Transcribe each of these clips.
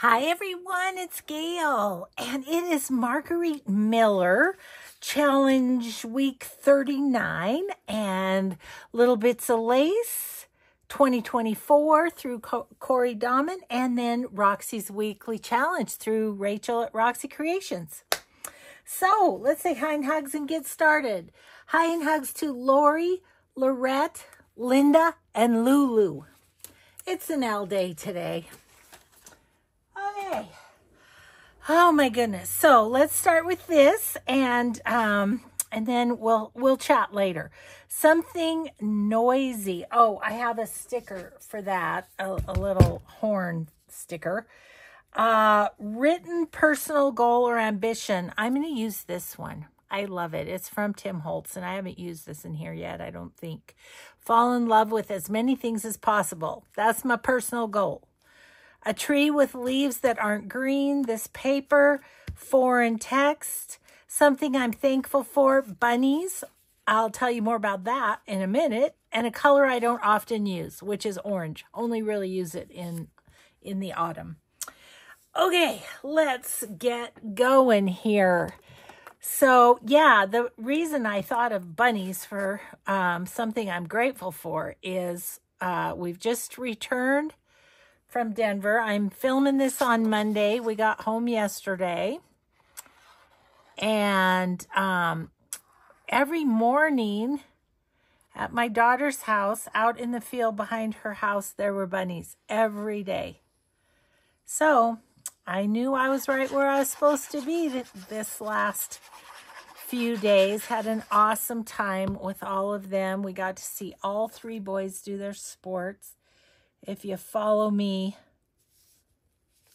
Hi everyone, it's Gail, and it is Margarete Miller Challenge Week 39 and Little Bits of Lace 2024 through Cori Dahmen, and then Roxy's Weekly Challenge through Rachel at Roxy Creations. So let's say hi and hugs and get started. Hi and hugs to Lori, Lorette, Linda, and Lulu. It's an L day today. Okay. Oh my goodness. So let's start with this, and then we'll chat later. Something noisy. Oh, I have a sticker for that, a little horn sticker. Written personal goal or ambition. I'm going to use this one. I love it. It's from Tim Holtz, and I haven't used this in here yet, I don't think. Fall in love with as many things as possible. That's my personal goal. A tree with leaves that aren't green. This paper. Foreign text. Something I'm thankful for. Bunnies. I'll tell you more about that in a minute. And a color I don't often use, which is orange. Only really use it in the autumn. Okay, let's get going here. So, yeah, the reason I thought of bunnies for something I'm grateful for is we've just returned from Denver. I'm filming this on Monday. We got home yesterday. And every morning at my daughter's house, out in the field behind her house, there were bunnies every day. So I knew I was right where I was supposed to be this last few days. Had an awesome time with all of them. We got to see all three boys do their sports. If you follow me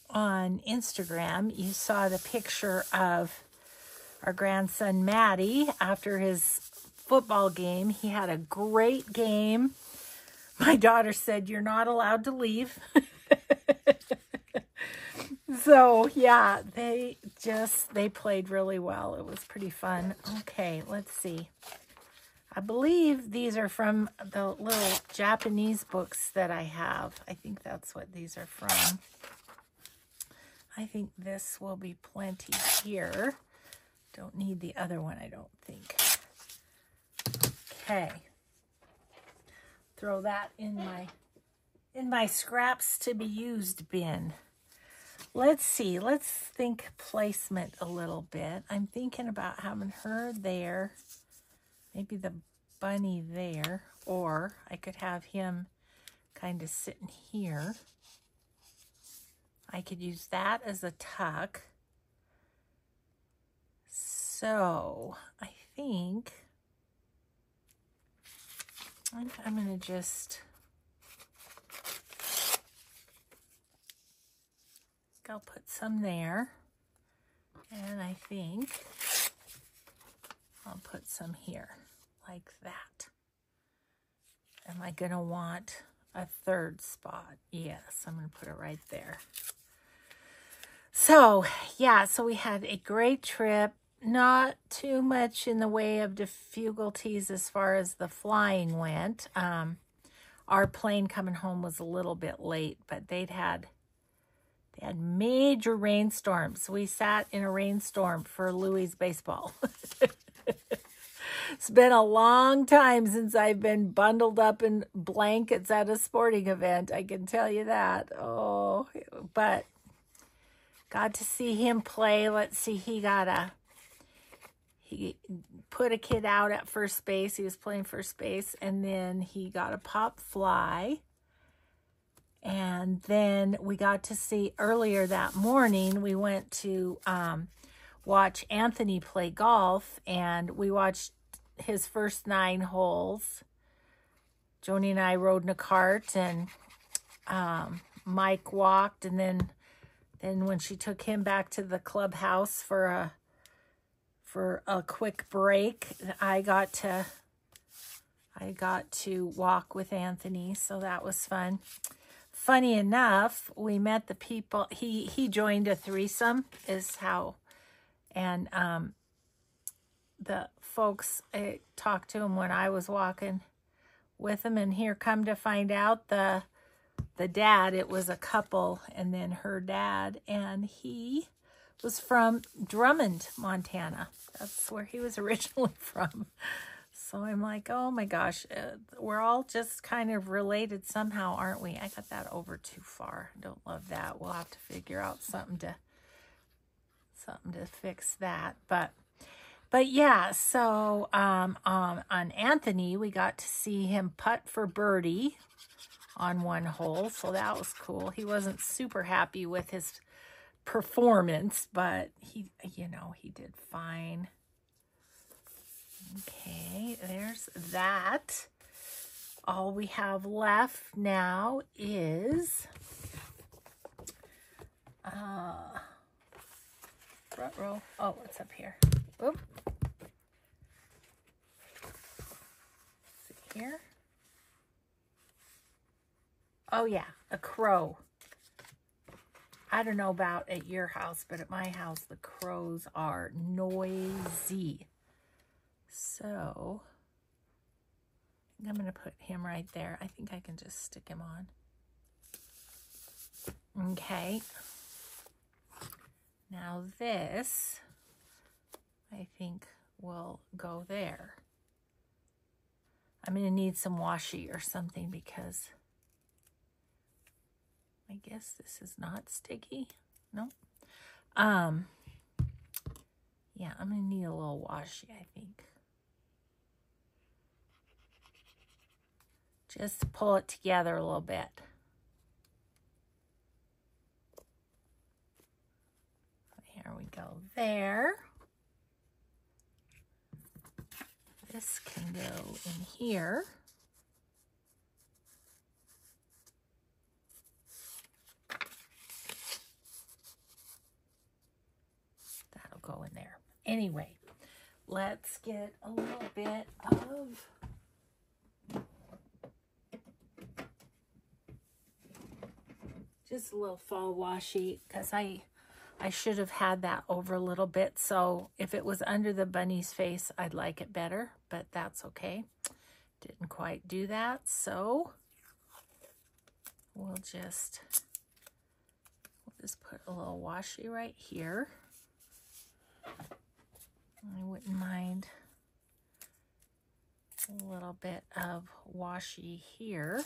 on Instagram, you saw the picture of our grandson, Maddie, after his football game. He had a great game. My daughter said, "You're not allowed to leave." So, yeah, they played really well. It was pretty fun. Okay, let's see. I believe these are from the little Japanese books that I have. I think that's what these are from. I think this will be plenty here. Don't need the other one, I don't think. Okay. Throw that in my scraps to be used bin. Let's see. Let's think placement a little bit. I'm thinking about having her there. Maybe the bunny there, or I could have him kind of sitting here. I could use that as a tuck. So I think I'm going to just, I'll put some there, and I think I'll put some here. Like that. Am I going to want a third spot? Yes, I'm going to put it right there. So, yeah, so we had a great trip. Not too much in the way of difficulties as far as the flying went. Our plane coming home was a little bit late, but they had major rainstorms. We sat in a rainstorm for Louis' baseball. It's been a long time since I've been bundled up in blankets at a sporting event. I can tell you that. Oh, but got to see him play. Let's see, he put a kid out at first base. He was playing first base, and then he got a pop fly. And then we got to see earlier that morning, we went to watch Anthony play golf, and we watched his first 9 holes. Joni and I rode in a cart, and Mike walked, and then when she took him back to the clubhouse for a quick break, I got to walk with Anthony, so that was fun. Funny enough, we met the people. He joined a threesome, is how, and the folks talked to him when I was walking with him, and here come to find out the the dad, it was a couple, and then her dad, and he was from Drummond, Montana. That's where he was originally from. So I'm like, oh my gosh, we're all just kind of related somehow, aren't we? I got that over too far. I don't love that. We'll have to figure out something to fix that. But yeah, so on Anthony, we got to see him putt for birdie on one hole, so that was cool. He wasn't super happy with his performance, but he, you know, he did fine. Okay, there's that. All we have left now is front row. Oh, it's up here. Oop. See here. Oh yeah, a crow. I don't know about at your house, but at my house, the crows are noisy. So I'm going to put him right there. I think I can just stick him on. Okay. Now this, I think, will go there. I'm going to need some washi or something because I guess this is not sticky. No. Yeah, I'm going to need a little washi, I think. Just pull it together a little bit. Here we go there. This can go in here. That'll go in there. Anyway, let's get a little bit of just a little fall washi, because I should have had that over a little bit. So if it was under the bunny's face, I'd like it better, but that's okay. Didn't quite do that. So we'll just put a little washi right here. I wouldn't mind a little bit of washi here.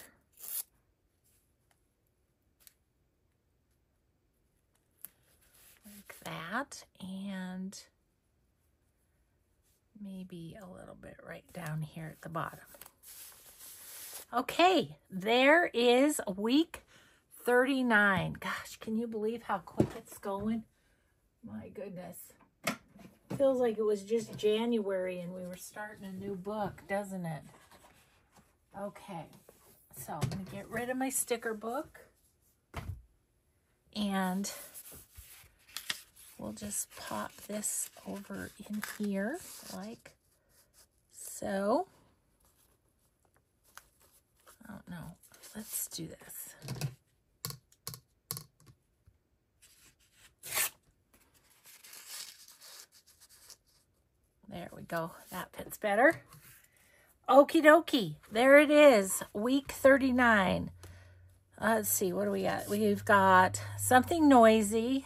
Like that, and maybe a little bit right down here at the bottom. Okay, there is week 39. Gosh, can you believe how quick it's going? My goodness. Feels like it was just January and we were starting a new book, doesn't it? Okay, so I'm going to get rid of my sticker book. And we'll just pop this over in here like so. I don't know. Let's do this. There we go. That fits better. Okie dokie. There it is. Week 39. Let's see. What do we got? We've got something noisy,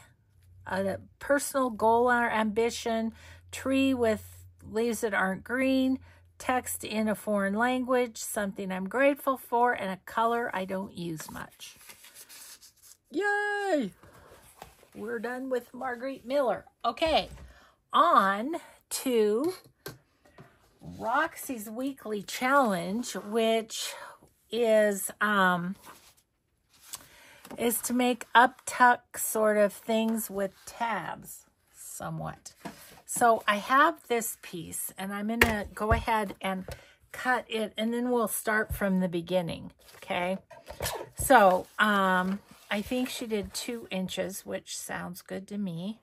a personal goal or ambition, tree with leaves that aren't green, text in a foreign language, something I'm grateful for, and a color I don't use much. Yay! We're done with Margarete Miller. Okay, on to Roxy's weekly challenge, which is to make up-tuck sort of things with tabs somewhat. So I have this piece, and I'm going to go ahead and cut it, and then we'll start from the beginning, okay? So I think she did 2 inches, which sounds good to me.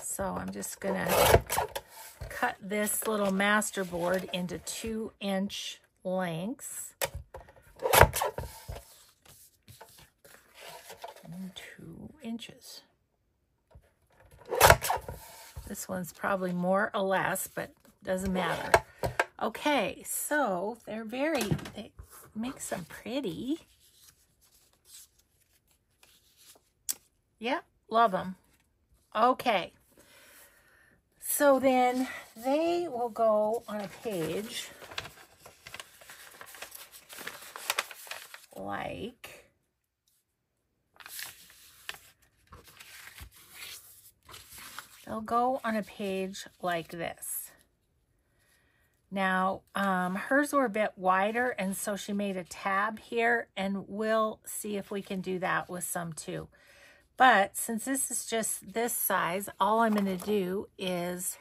So I'm just going to cut this little masterboard into 2-inch lengths. 2 inches. This one's probably more or less, but doesn't matter. Okay, so they make some pretty. Yep, love them. Okay. So then they will go on a page like they'll go on a page like this. Now, hers were a bit wider, and so she made a tab here, and we'll see if we can do that with some too. But since this is just this size, all I'm going to do is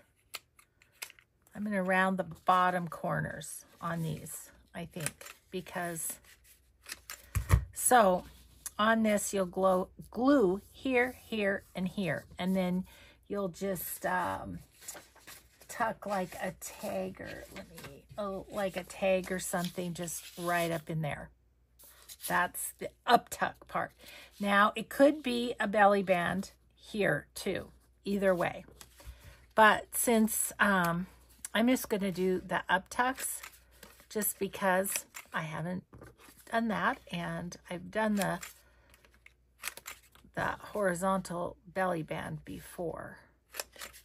I'm going to round the bottom corners on these, I think, because so on this you'll glue here, here, and here, and then you'll just tuck like a tag or like a tag or something just right up in there. That's the up tuck part. Now it could be a belly band here too, either way. But since I'm just going to do the up tucks just because I haven't done that, and I've done the horizontal belly band before.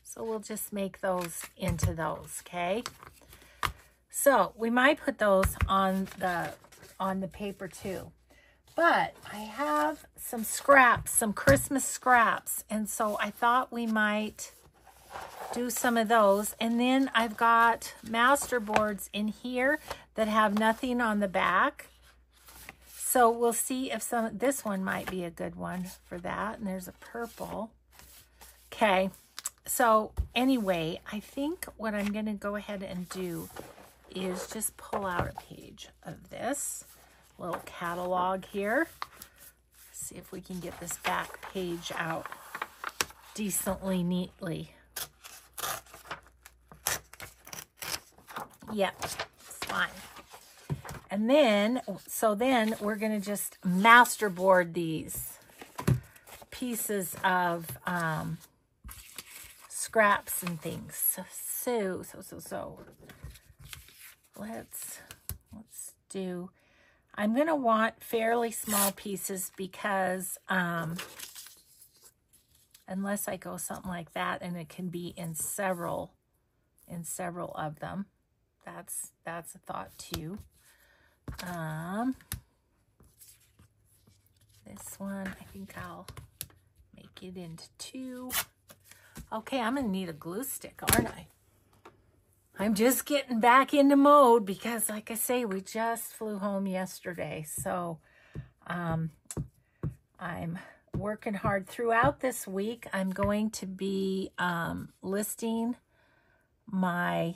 So we'll just make those into those, okay? So we might put those on the paper too. But I have some scraps, some Christmas scraps, and so I thought we might do some of those. And then I've got master boards in here that have nothing on the back. So we'll see if this one might be a good one for that. And there's a purple. Okay. So anyway, I think what I'm going to go ahead and do is just pull out a page of this little catalog here. See if we can get this back page out decently, neatly. Yep, it's fine. And then, so then we're going to just masterboard these pieces of scraps and things. So let's do, I'm going to want fairly small pieces because unless I go something like that, and it can be in several of them. That's a thought too. This one, I think I'll make it into 2. Okay, I'm going to need a glue stick, aren't I? I'm just getting back into mode because, like I say, we just flew home yesterday. So I'm working hard throughout this week. I'm going to be listing my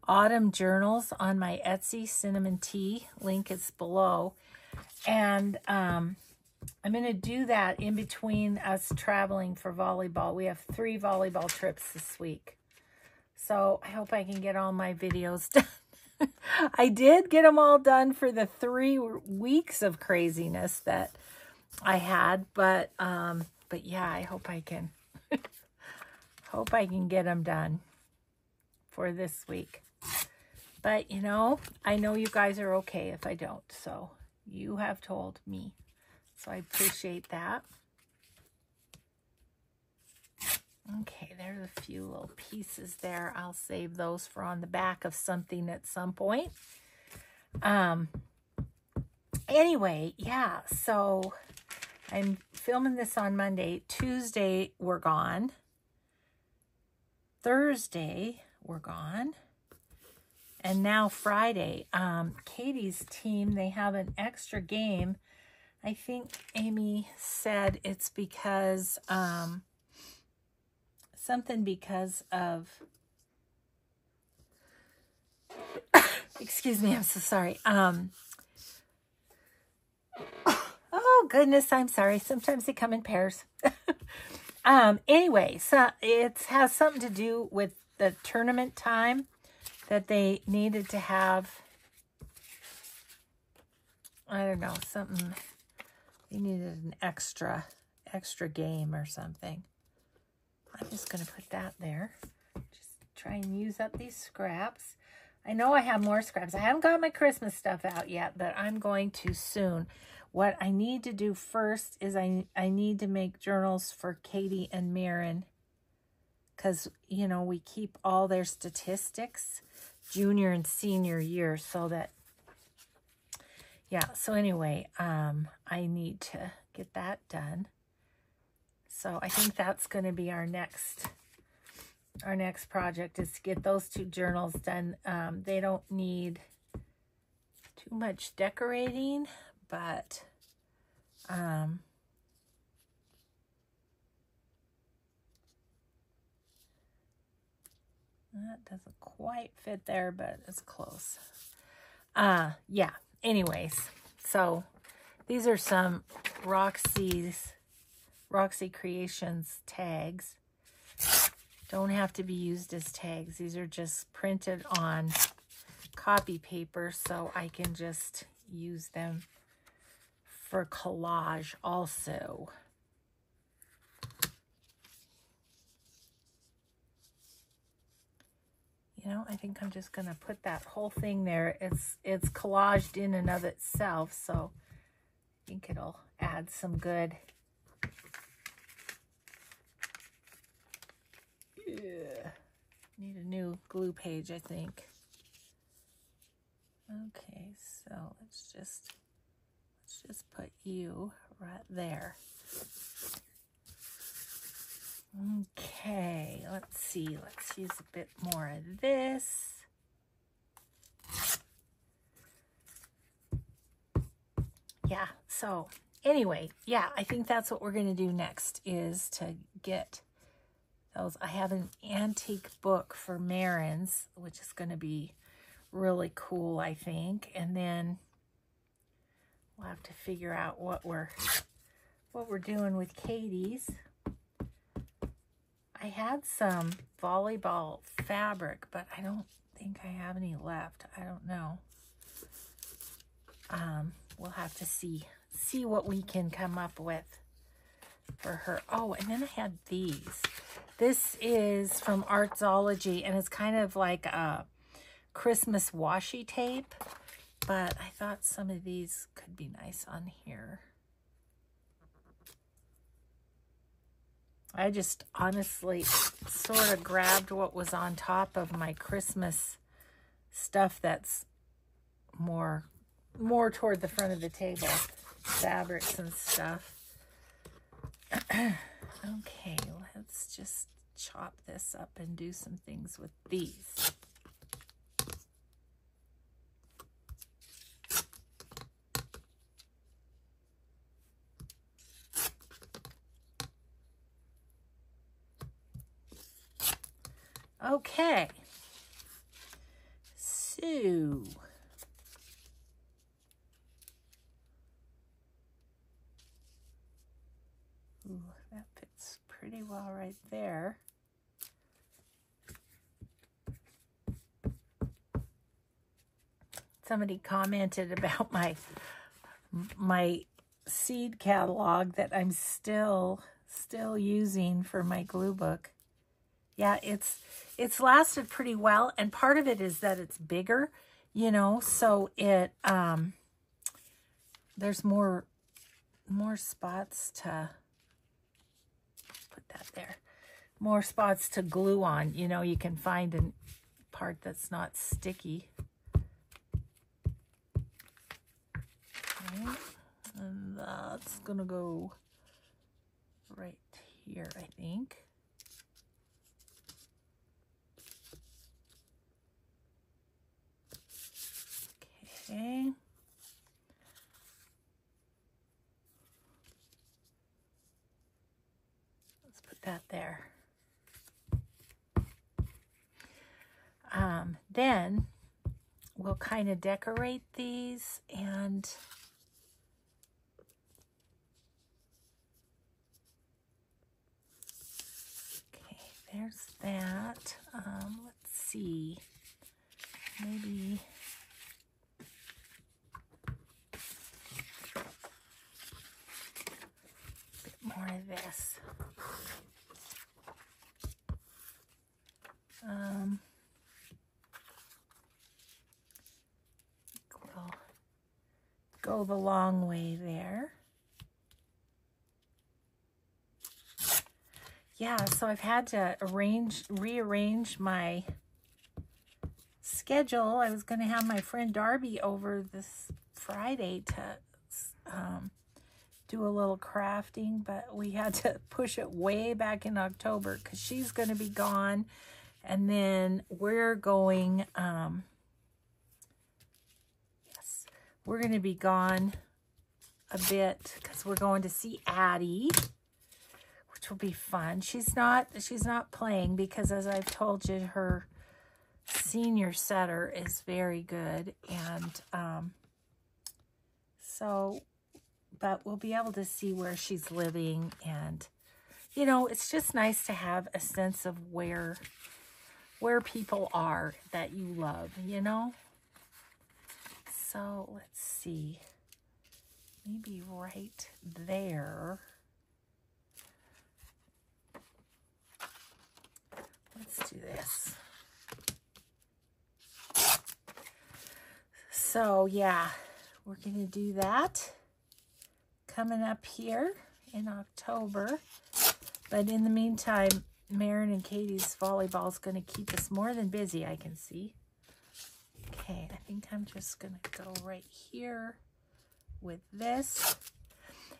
autumn journals on my Etsy, Cinnamon Tea. Link is below. And I'm going to do that in between us traveling for volleyball. We have 3 volleyball trips this week. So I hope I can get all my videos done. I did get them all done for the 3 weeks of craziness that I had, but yeah, I hope I can hope I can get them done for this week. But you know, I know you guys are okay if I don't, so you have told me. So I appreciate that. Okay, there's a few little pieces there. I'll save those for on the back of something at some point. Anyway, yeah, so I'm filming this on Monday. Tuesday, we're gone. Thursday, we're gone. And now Friday, Katie's team, they have an extra game. I think Amy said it's because, something because of, excuse me, I'm so sorry. Oh goodness, I'm sorry. Sometimes they come in pairs. Anyway, so it has something to do with the tournament time that they needed to have. I don't know, something. They needed an extra game or something. I'm just going to put that there. Just try and use up these scraps. I know I have more scraps. I haven't got my Christmas stuff out yet, but I'm going to soon. What I need to do first is I need to make journals for Katie and Marin, because, you know, we keep all their statistics junior and senior year, so that, yeah, so anyway, I need to get that done. So I think that's going to be our next project, is to get those 2 journals done. They don't need too much decorating, but that doesn't quite fit there, but it's close. Yeah, anyways, so these are some Roxy Creations tags. Don't have to be used as tags. These are just printed on copy paper, so I can just use them for collage also. You know, I think I'm just going to put that whole thing there. It's collaged in and of itself, so I think it'll add some good. Yeah. Need a new glue page, I think. Okay, so let's just put you right there. Okay, let's see. Let's use a bit more of this. Yeah, so anyway, yeah, I think that's what we're going to do next, is to get those. I have an antique book for Marin's, which is going to be really cool, I think. And then we'll have to figure out what we're doing with Katie's. I had some volleyball fabric, but I don't think I have any left. I don't know. We'll have to see what we can come up with for her. Oh, and then I had these. This is from Artsology, and it's kind of like a Christmas washi tape, but I thought some of these could be nice on here. I just honestly sort of grabbed what was on top of my Christmas stuff that's more toward the front of the table, fabrics and stuff. Okay, let's just chop this up and do some things with these. Okay, so ooh, that fits pretty well right there. Somebody commented about my seed catalog that I'm still using for my glue book. Yeah, it's lasted pretty well, and part of it is that it's bigger, you know, so it there's more spots to put that there. More spots to glue on, you know, you can find a part that's not sticky. Okay. And that's gonna go right here, I think. Okay. Let's put that there. Then we'll kind of decorate these, and okay, there's that. Let's see, maybe a bit more of this. We'll go the long way there. Yeah, so I've had to rearrange my schedule. I was going to have my friend Darby over this Friday to do a little crafting, but we had to push it way back in October because she's going to be gone. And then we're going, we're going to be gone a bit because we're going to see Addie, which will be fun. She's not playing because, as I've told you, her senior setter is very good. And but we'll be able to see where she's living. And, you know, it's just nice to have a sense of where people are that you love, you know? So let's see, maybe right there. Let's do this. So yeah, we're gonna do that coming up here in October. But in the meantime, Marin and Katie's volleyball is going to keep us more than busy, I can see. Okay, I think I'm just going to go right here with this.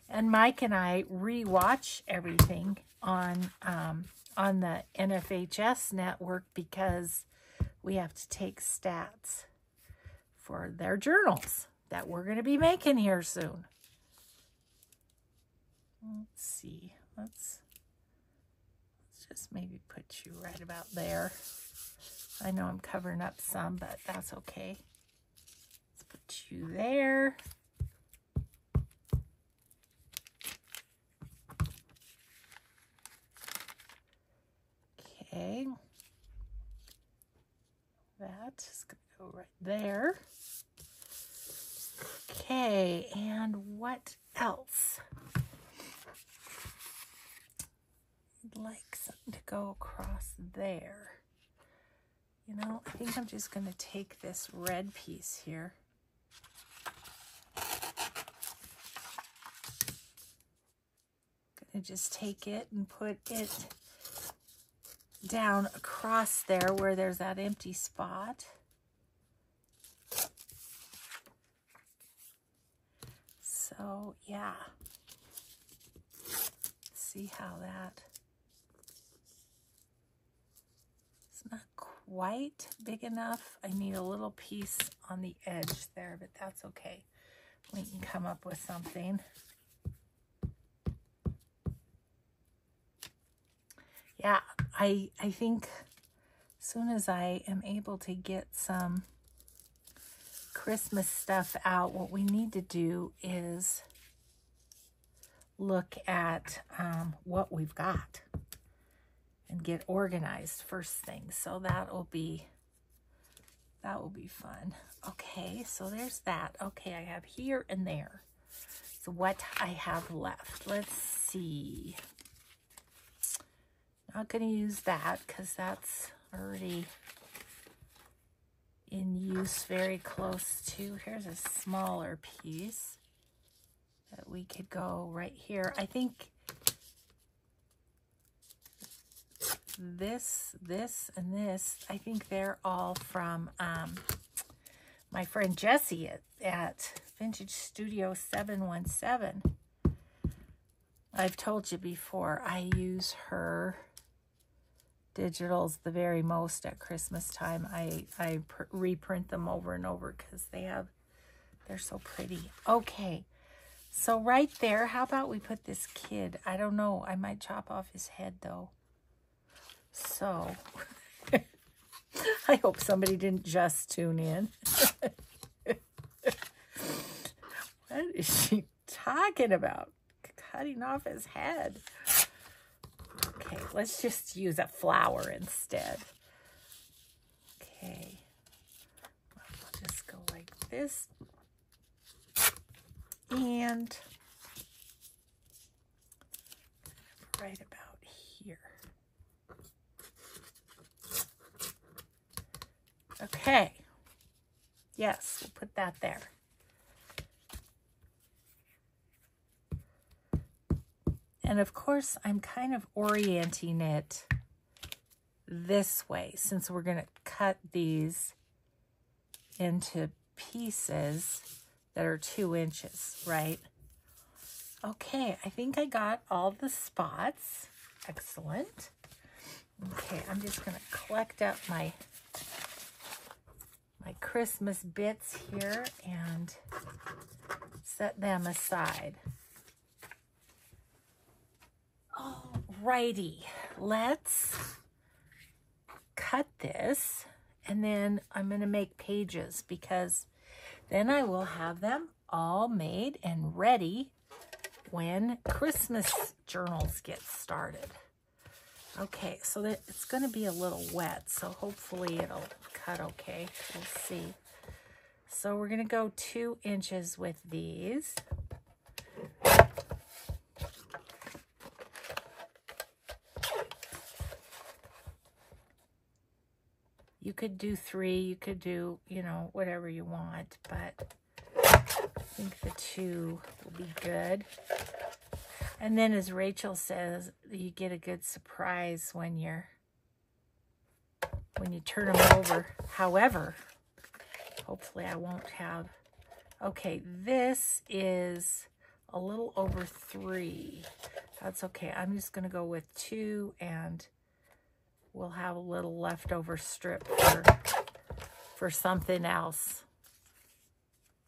And Mike and I rewatch everything on the NFHS network because we have to take stats for their journals that we're going to be making here soon. Let's see. Let's just maybe put you right about there. I know I'm covering up some, but that's okay. Let's put you there. Okay. That is going to go right there. Okay, and what else? I'd like something to go across there. You know, I think I'm just going to take this red piece here. Going to just take it and put it down across there where there's that empty spot. So, yeah. Let's see how that... It's not quite big enough. I need a little piece on the edge there, but that's okay. We can come up with something. Yeah, I think as soon as I am able to get some Christmas stuff out, what we need to do is look at what we've got and get organized first thing. So that will be fun. Okay, so there's that. Okay, I have here and there. So what I have left, let's see. Not going to use that because that's already in use very close to. Here's a smaller piece that we could go right here. I think this, and this, I think they're all from my friend Jessie at Vintage Studio 717. I've told you before, I use her digitals the very most at Christmas time. I reprint them over and over because they're so pretty. Okay, so right there, how about we put this kid? I don't know, I might chop off his head though. So I hope somebody didn't just tune in. What is she talking about? Cutting off his head. Okay, let's just use a flower instead. Okay, I'll just go like this. And right about here. Okay. Yes, we'll put that there. And of course, I'm kind of orienting it this way since we're going to cut these into pieces that are 2 inches, right? Okay, I think I got all the spots. Excellent. Okay, I'm just going to collect up my Christmas bits here and set them aside. Alrighty, let's cut this, and then I'm going to make pages because then I will have them all made and ready when Christmas journals get started. Okay, so that it's going to be a little wet, so hopefully it'll cut okay. We'll see. So we're going to go 2 inches with these. You could do 3, you could do, you know, whatever you want, but I think the 2 will be good. And then as Rachel says, you get a good surprise when you turn them over. However, hopefully I won't have, okay, this is a little over 3. That's okay. I'm just going to go with 2 and we'll have a little leftover strip for something else.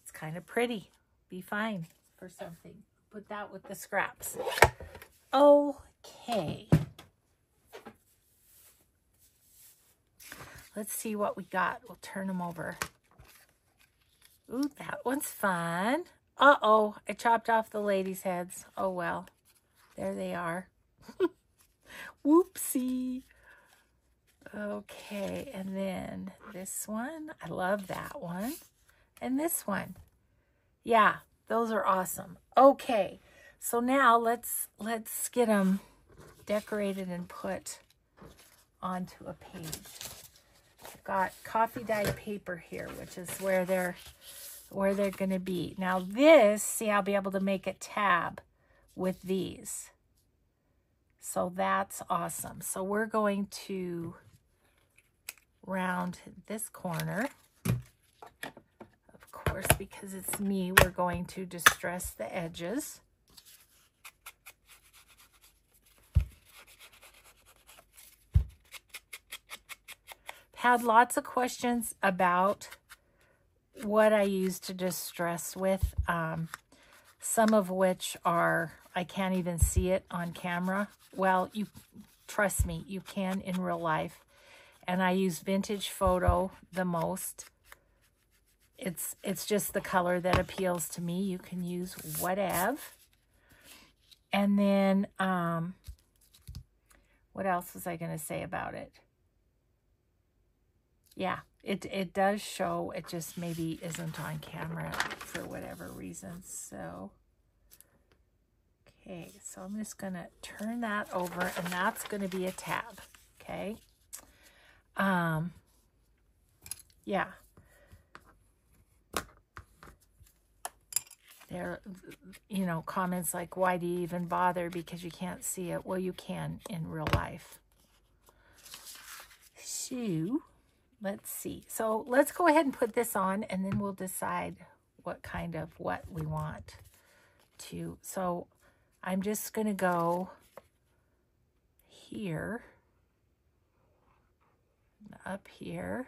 It's kind of pretty. Be fine for something. Put that with the scraps. Okay. Let's see what we got. We'll turn them over. Ooh, that one's fun. Uh-oh, I chopped off the ladies' heads. Oh, well. There they are. Whoopsie. Okay, and then this one. I love that one. And this one. Yeah, those are awesome. Okay, so now let's get them decorated and put onto a page. I've got coffee dyed paper here, which is where they're going to be. Now this, see, I'll be able to make a tab with these. So that's awesome. So we're going to round this corner. Of course, because it's me, we're going to distress the edges. Had lots of questions about what I use to distress with, some of which are, I can't even see it on camera. Well, you trust me, you can in real life. And I use vintage photo the most. It's just the color that appeals to me. You can use whatever. And then, what else was I going to say about it? Yeah, it does show. It just maybe isn't on camera for whatever reason. So, okay, so I'm just going to turn that over, and that's going to be a tab. Okay. Yeah. There, you know, comments like, why do you even bother? Because you can't see it. Well, you can in real life. So, let's see. So, let's go ahead and put this on, and then we'll decide what kind of what we want to. So, I'm just going to go here, up here,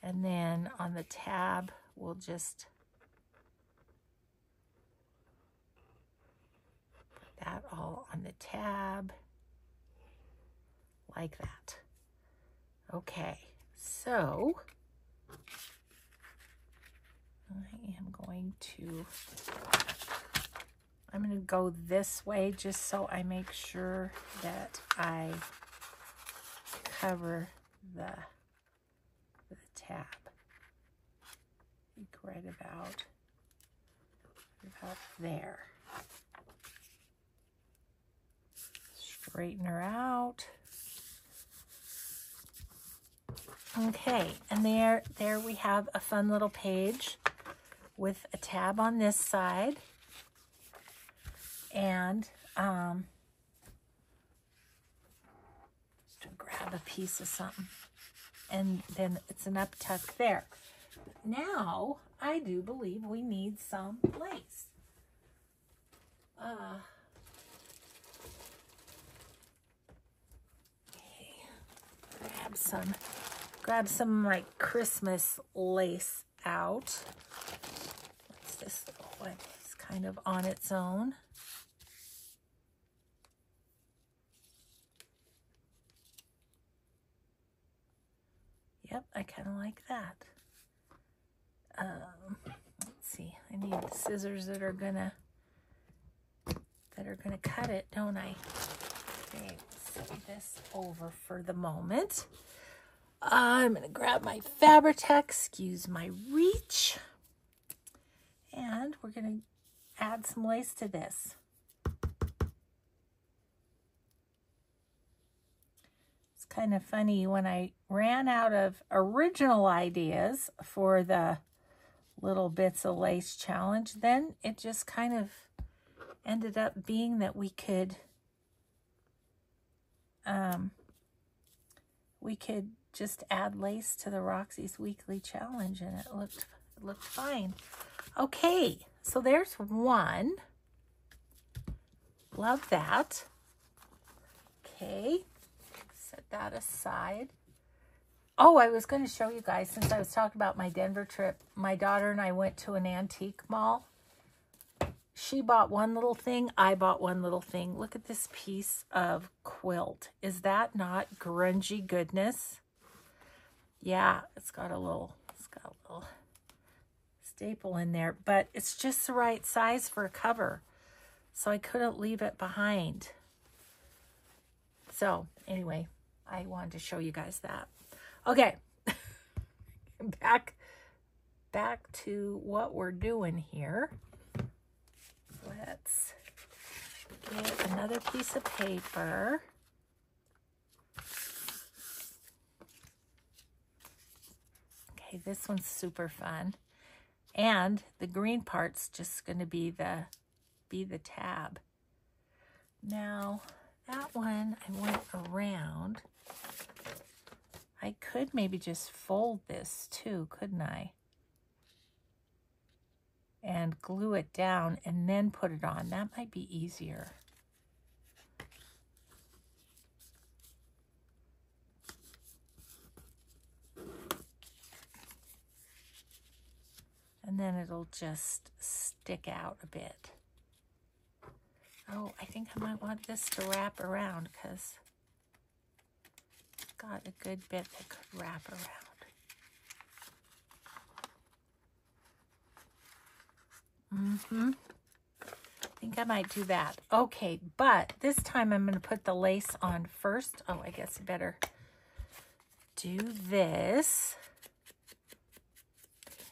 and then on the tab, we'll just put that all on the tab like that. Okay, so I'm going to go this way just so I make sure that I cover the tab. I think right about there. Straighten her out. Okay, and there we have a fun little page with a tab on this side and to grab a piece of something, and then it's an up tuck there. Now I do believe we need some lace. Okay, grab some like Christmas lace out. What's this little one? It's kind of on its own. Yep, I kind of like that. Let's see. I need scissors that are gonna cut it, don't I? Okay, set this over for the moment. I'm gonna grab my Fabri-Tac, excuse my reach, and we're gonna add some lace to this. It's kind of funny, when I ran out of original ideas for the little bits of lace challenge, then it just kind of ended up being that we could just add lace to the Roxy's Weekly Challenge, and it looked fine. Okay, so there's one. Love that. Okay, set that aside. Oh, I was going to show you guys, since I was talking about my Denver trip, my daughter and I went to an antique mall. She bought one little thing, I bought one little thing. Look at this piece of quilt. Is that not grungy goodness? Yeah, it's got a little staple in there, but it's just the right size for a cover, so I couldn't leave it behind. So anyway, I wanted to show you guys that. Okay, back to what we're doing here. Let's get another piece of paper. Okay, this one's super fun. And the green part's just going to be the tab. Now, that one I went around. I could maybe just fold this too, couldn't I? And glue it down and then put it on. That might be easier. And then it'll just stick out a bit. Oh, I think I might want this to wrap around, because it's got a good bit that could wrap around. I think I might do that. Okay, but this time I'm going to put the lace on first. Oh, I guess I better do this.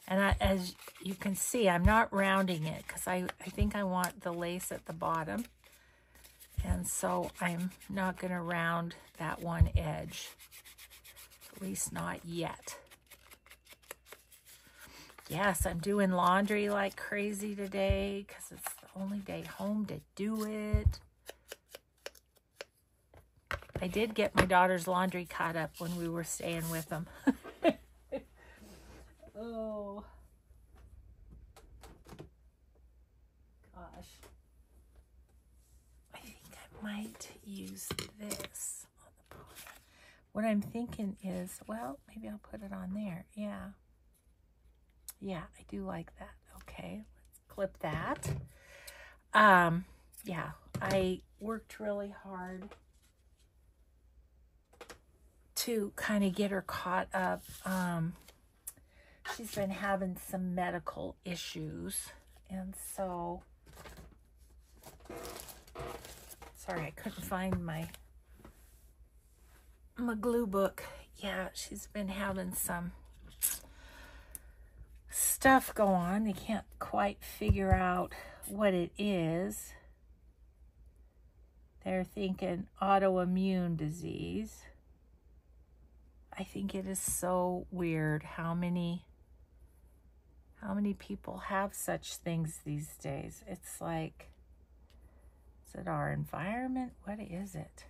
And as you can see, I'm not rounding it, because I think I want the lace at the bottom. And so I'm not going to round that one edge, at least not yet. Yes, I'm doing laundry like crazy today, because it's the only day home to do it. I did get my daughter's laundry caught up when we were staying with them. Oh, gosh. I think I might use this on the bottom. What I'm thinking is, well, maybe I'll put it on there. Yeah. Yeah, I do like that. Okay, let's clip that. Yeah, I worked really hard to kind of get her caught up. She's been having some medical issues, and so, sorry, I couldn't find my glue book. Yeah, she's been having some stuff go on. They can't quite figure out what it is. They're thinking autoimmune disease. I think it is so weird how many people have such things these days. It's like, Is it our environment? What is it?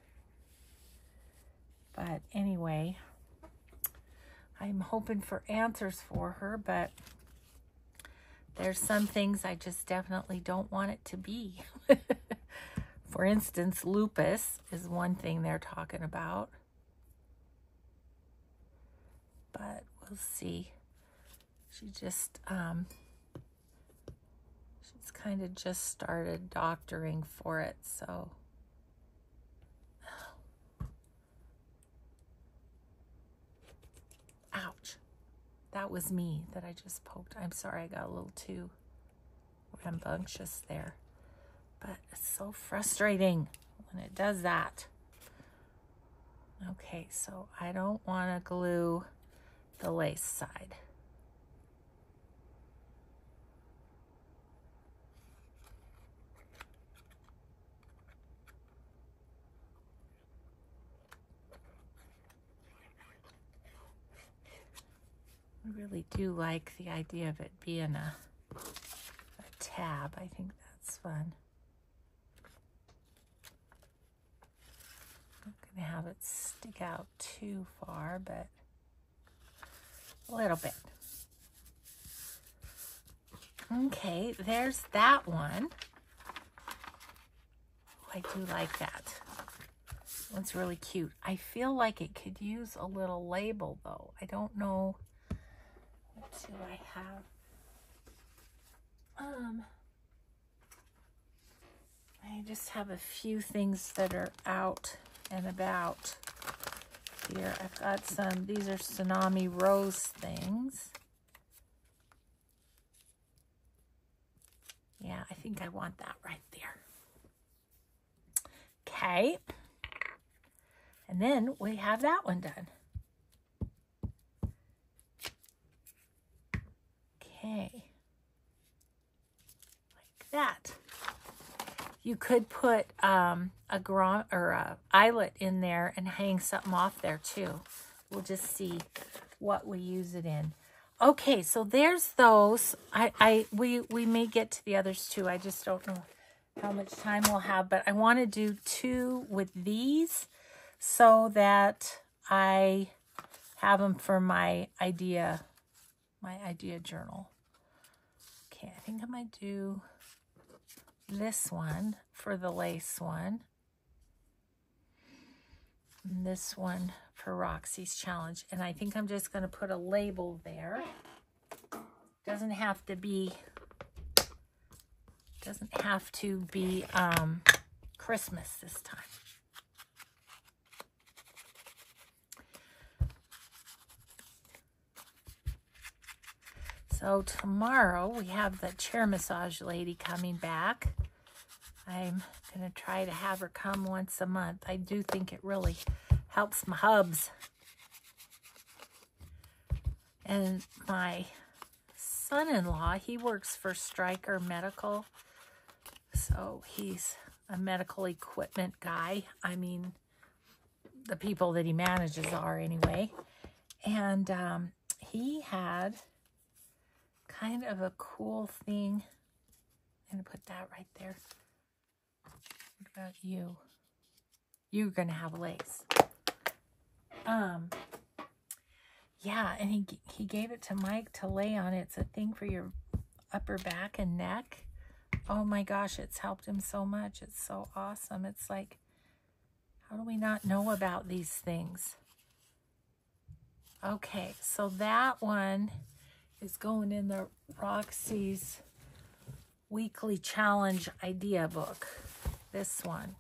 But anyway, I'm hoping for answers for her, but there's some things I just definitely don't want it to be. For instance, lupus is one thing they're talking about. But we'll see. She just, she's kind of just started doctoring for it, so. Ouch. That was me that I just poked. I'm sorry, I got a little too rambunctious there. But it's so frustrating when it does that. Okay, so I don't want to glue the lace side. I really do like the idea of it being a tab. I think that's fun. I'm not going to have it stick out too far, but a little bit. Okay, there's that one. Oh, I do like that. One's really cute. I feel like it could use a little label though. I don't know. What do I have? I just have a few things that are out and about here. I've got some, these are tsunami rose things. Yeah, I think I want that right there. Okay. And then we have that one done. Okay. Like that. You could put a eyelet in there and hang something off there too. We'll just see what we use it in. Okay, so there's those. We may get to the others too. I just don't know how much time we'll have, but I want to do 2 with these so that I have them for my idea journal. Okay, I think I might do this one for the lace one. And this one for Roxy's challenge. And I think I'm just going to put a label there. Doesn't have to be Christmas this time. So tomorrow we have the chair massage lady coming back. I'm going to try to have her come once a month. I do think it really helps my hubs. And my son-in-law, he works for Stryker Medical. So he's a medical equipment guy. I mean, the people that he manages are anyway. And he had kind of a cool thing. I'm going to put that right there. What about you? You're going to have lace. Yeah, and he gave it to Mike to lay on. It's a thing for your upper back and neck. Oh my gosh, it's helped him so much. It's so awesome. It's like, how do we not know about these things? Okay, so that one is going in the Roxy's Weekly Challenge idea book. This one.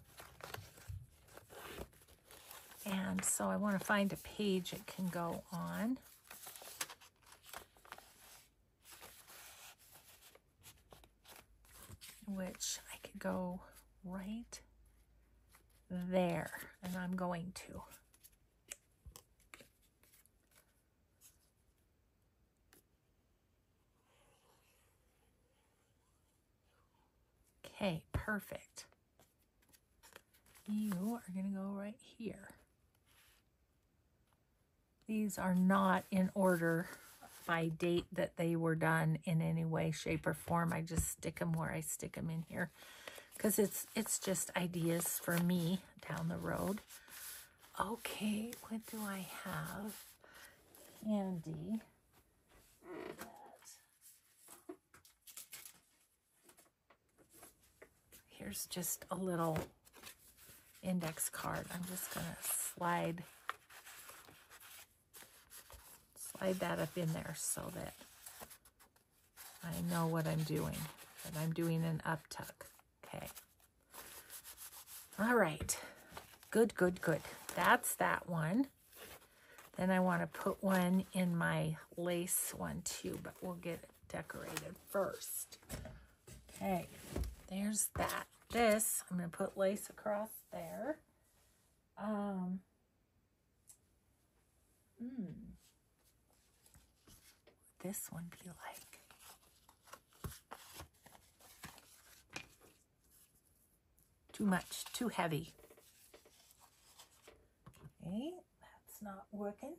And so I want to find a page it can go on. Which I could go right there. And I'm going to. Okay, perfect. You are going to go right here. These are not in order by date that they were done in any way, shape, or form. I just stick them where I stick them in here. because it's just ideas for me down the road. Okay, what do I have handy? Here's just a little index card. I'm just gonna slide that up in there so that I know what I'm doing, that I'm doing an up tuck. Okay. All right. Good, good, good. That's that one. Then I want to put one in my lace one too, but we'll get it decorated first. Okay. There's that. This, I'm going to put lace across there. This one be like? Too much, too heavy. Okay, that's not working.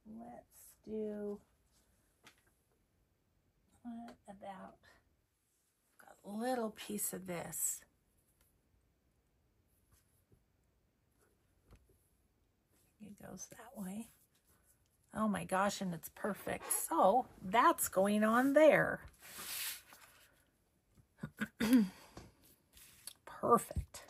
Let's do, what about, got a little piece of this. It goes that way. Oh my gosh, and it's perfect. So that's going on there. Perfect.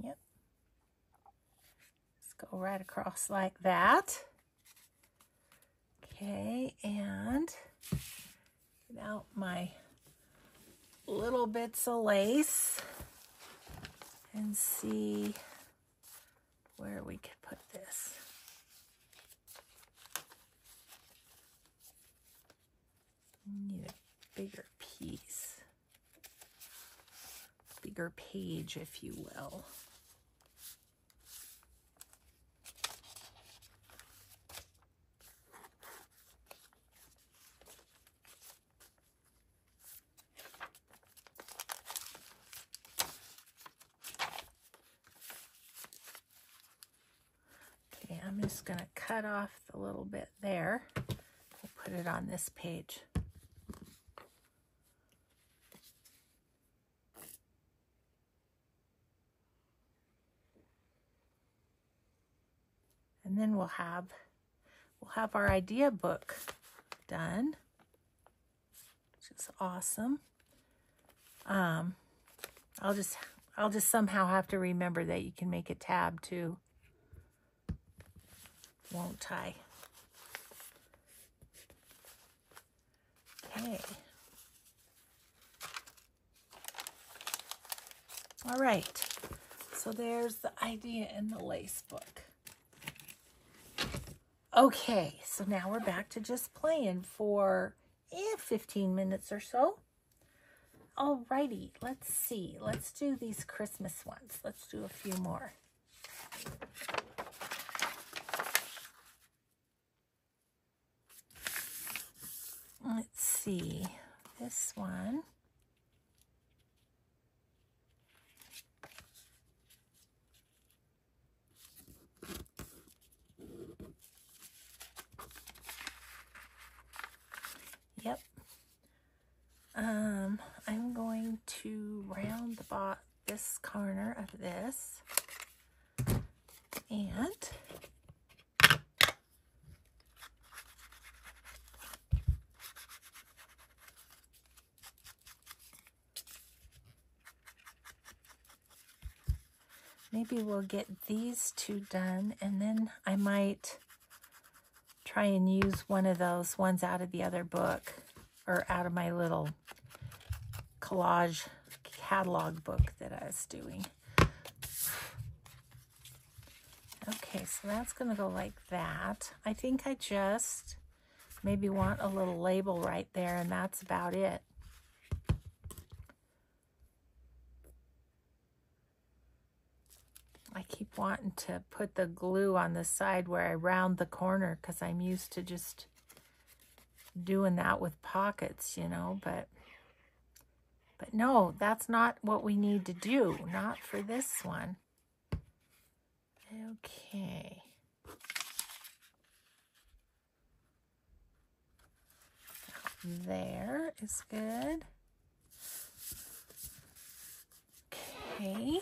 Yep. Let's go right across like that. Okay, and get out my little bits of lace and see where we could put this. Need a bigger piece, bigger page, if you will. I'm just going to cut off the little bit there. We'll put it on this page. And then we'll have our idea book done, which is awesome. I'll just somehow have to remember that you can make a tab too. Won't I? Okay. All right. So there's the idea in the lace book. Okay, so now we're back to just playing for 15 minutes or so. Alrighty, let's see. Let's do these Christmas ones. Let's do a few more. Let's see, this one. Yep. I'm going to round this corner of this, and maybe we'll get these two done, and then I might try and use one of those ones out of the other book, or out of my little collage catalog book that I was doing. Okay, so that's going to go like that. I think I just maybe want a little label right there, and that's about it. I keep wanting to put the glue on the side where I round the corner, because I'm used to just doing that with pockets, you know, but But no, that's not what we need to do. Not for this one. Okay. There is good. Okay.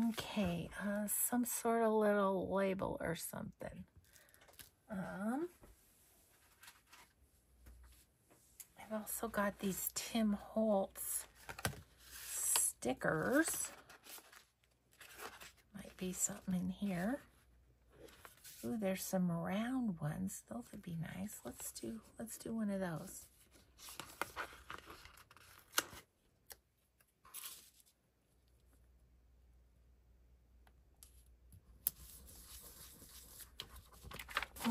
Okay, some sort of little label or something. I've also got these Tim Holtz stickers. Might be something in here. Ooh, there's some round ones. Those would be nice. Let's do one of those.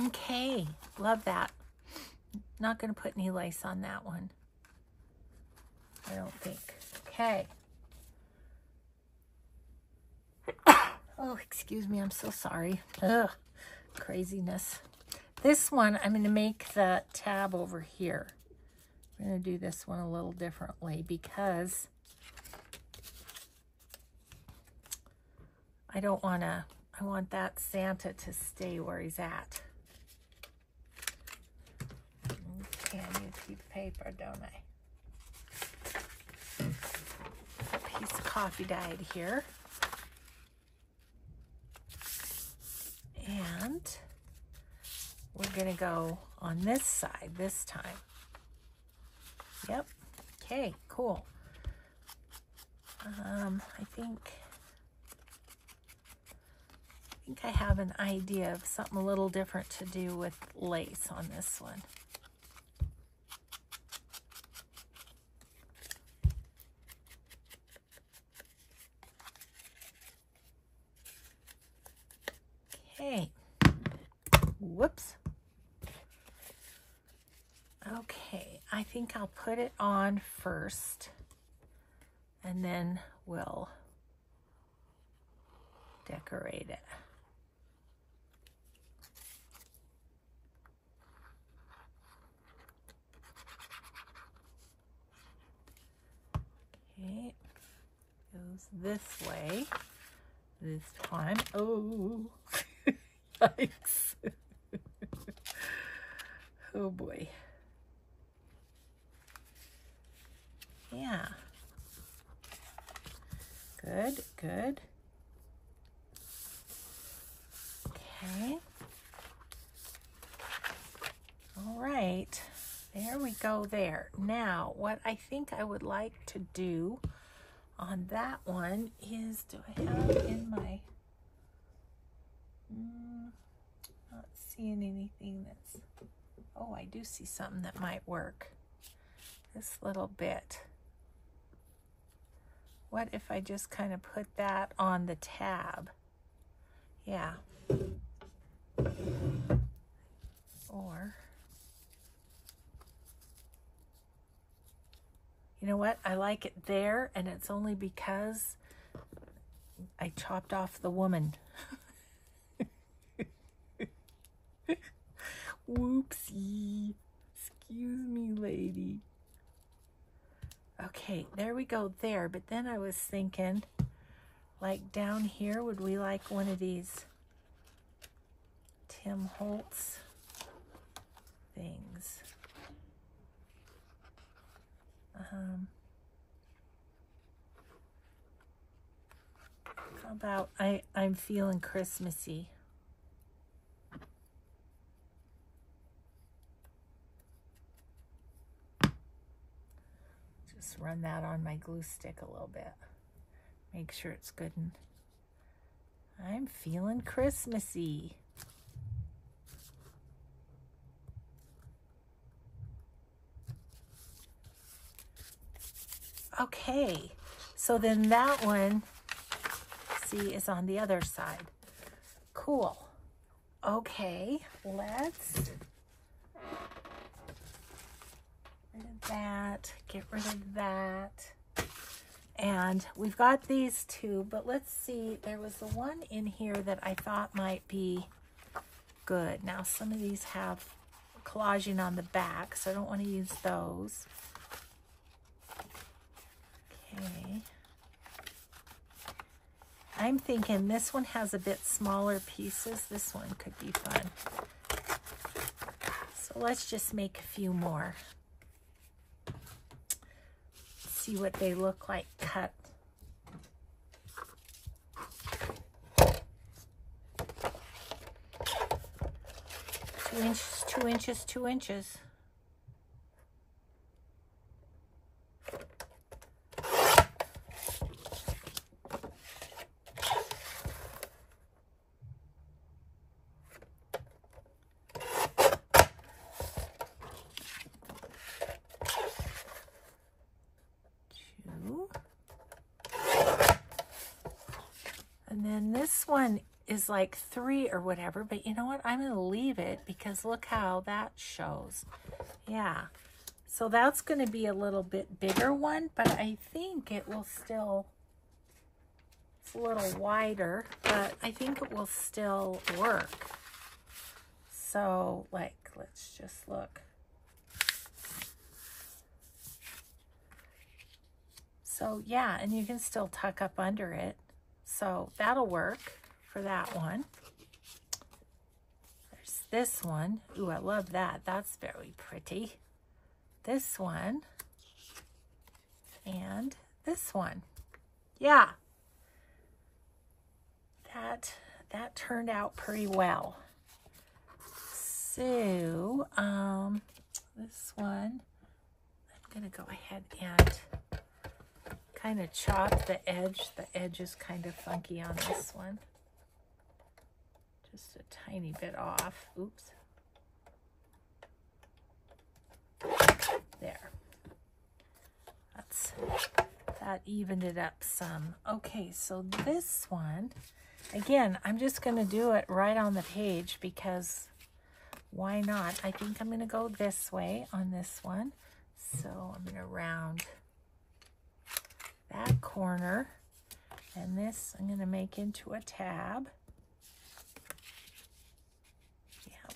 Okay, love that. Not going to put any lace on that one. I don't think. Okay. Oh, excuse me. I'm so sorry. Ugh, craziness. This one, I'm going to make the tab over here. I'm going to do this one a little differently because I don't want to, I want that Santa to stay where he's at. Okay, I need a piece of paper, don't I? A piece of coffee dyed here. And we're going to go on this side this time. Yep. Okay, cool. I think I have an idea of something a little different to do with lace on this one. Okay. Whoops. Okay, I think I'll put it on first, and then we'll decorate it. Okay, goes this way this time. Oh, yikes. Oh boy. Yeah. Good, good. Okay. All right. There we go there. Now, what I think I would like to do on that one is, do I have in my, not seeing anything that's, oh, I do see something that might work. This little bit. What if I just kind of put that on the tab? Yeah. Or, you know what? I like it there, and it's only because I chopped off the woman. Whoopsie. Excuse me, lady. Okay, there we go there. But then I was thinking, like down here, would we like one of these Tim Holtz things? How about I'm feeling Christmassy. Just run that on my glue stick a little bit. Make sure it's good. And I'm feeling Christmassy. Okay, so then that one, see, is on the other side. Cool. Okay, let's get rid of that, get rid of that. And we've got these two, but let's see, there was the one in here that I thought might be good. Now, some of these have collaging on the back, so I don't want to use those. Okay. I'm thinking this one has a bit smaller pieces. This one could be fun. So let's just make a few more. See what they look like cut. 2 inches, 2 inches, 2 inches. And then this one is like 3 or whatever, but you know what? I'm going to leave it because look how that shows. Yeah. So that's going to be a little bit bigger one, but I think it will still, it's a little wider, but I think it will still work. So like, let's just look. So yeah, and you can still tuck up under it. So that'll work for that one. There's this one. Ooh, I love that. That's very pretty. This one. And this one. Yeah. That turned out pretty well. So, this one, I'm going to go ahead and kind of chop the edge. The edge is kind of funky on this one. Just a tiny bit off. Oops. There. That evened it up some. Okay, so this one, again, I'm just going to do it right on the page because why not? I think I'm going to go this way on this one. So I'm going to round that corner, and this I'm going to make into a tab. Yeah.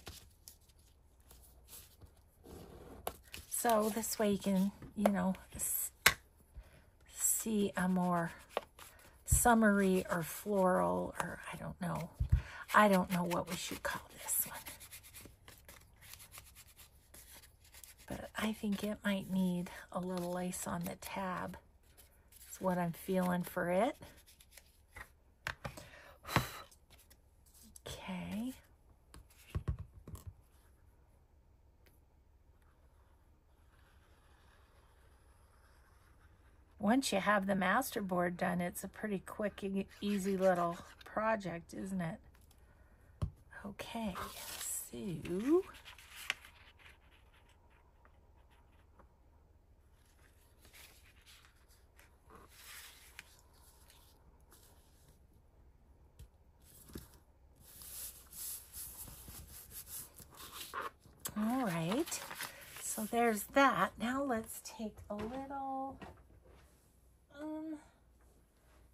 So this way you can, you know, see a more summery or floral, or I don't know. I don't know what we should call this one. But I think it might need a little lace on the tab. That's what I'm feeling for it. Okay. Once you have the masterboard done, it's a pretty quick, easy little project, isn't it? Okay, so all right, so there's that. Now let's take a little,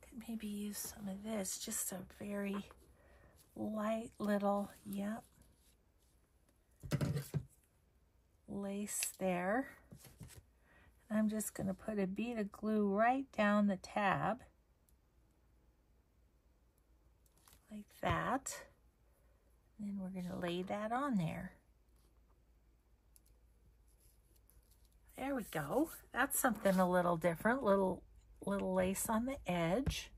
could maybe use some of this, just a very light little, yep, lace there. I'm just going to put a bead of glue right down the tab, like that. And then we're going to lay that on there. There we go. That's something a little different. Little lace on the edge.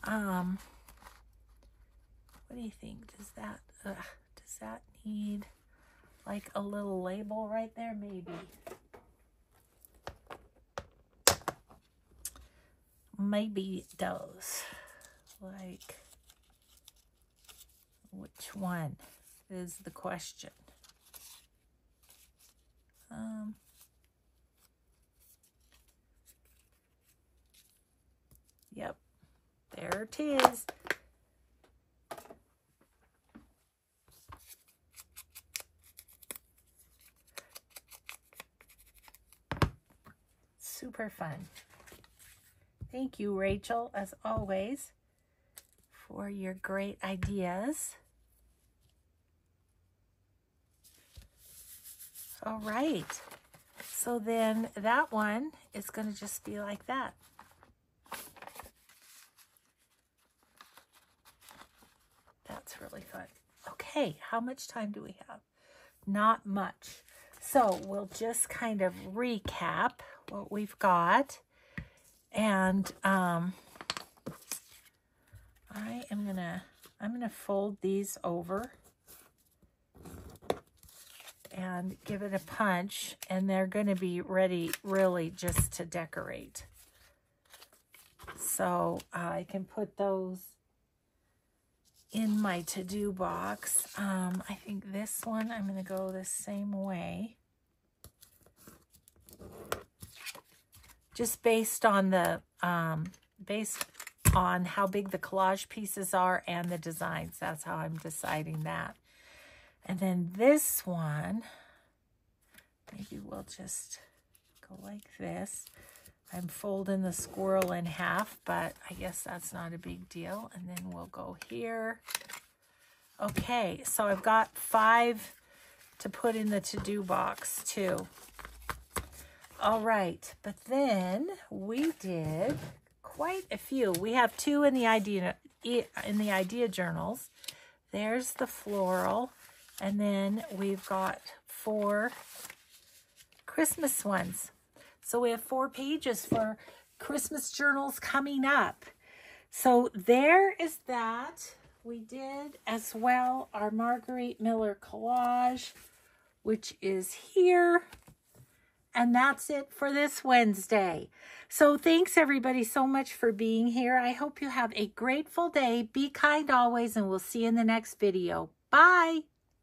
What do you think? Does that need like a little label right there? Maybe. Maybe it does. Like, which one is the question? Yep, there it is. Super fun. Thank you, Rachel, as always, for your great ideas. All right. So then that one is going to just be like that. That's really fun. Okay, how much time do we have? Not much. So we'll just kind of recap what we've got. And I'm gonna fold these over and give it a punch, and they're gonna be ready really just to decorate. So I can put those in my to-do box. I think this one, I'm going to go the same way. Just based on the, based on how big the collage pieces are and the designs. That's how I'm deciding that. And then this one, maybe we'll just go like this. I'm folding the squirrel in half, but I guess that's not a big deal. And then we'll go here. Okay, so I've got 5 to put in the to-do box too. All right, but then we did quite a few. We have 2 in the idea journals. There's the floral, and then we've got 4 Christmas ones. So we have 4 pages for Christmas journals coming up. So there is that. We did as well our Margarete Miller Collage, which is here. And that's it for this Wednesday. So thanks everybody so much for being here. I hope you have a grateful day. Be kind always, and we'll see you in the next video. Bye.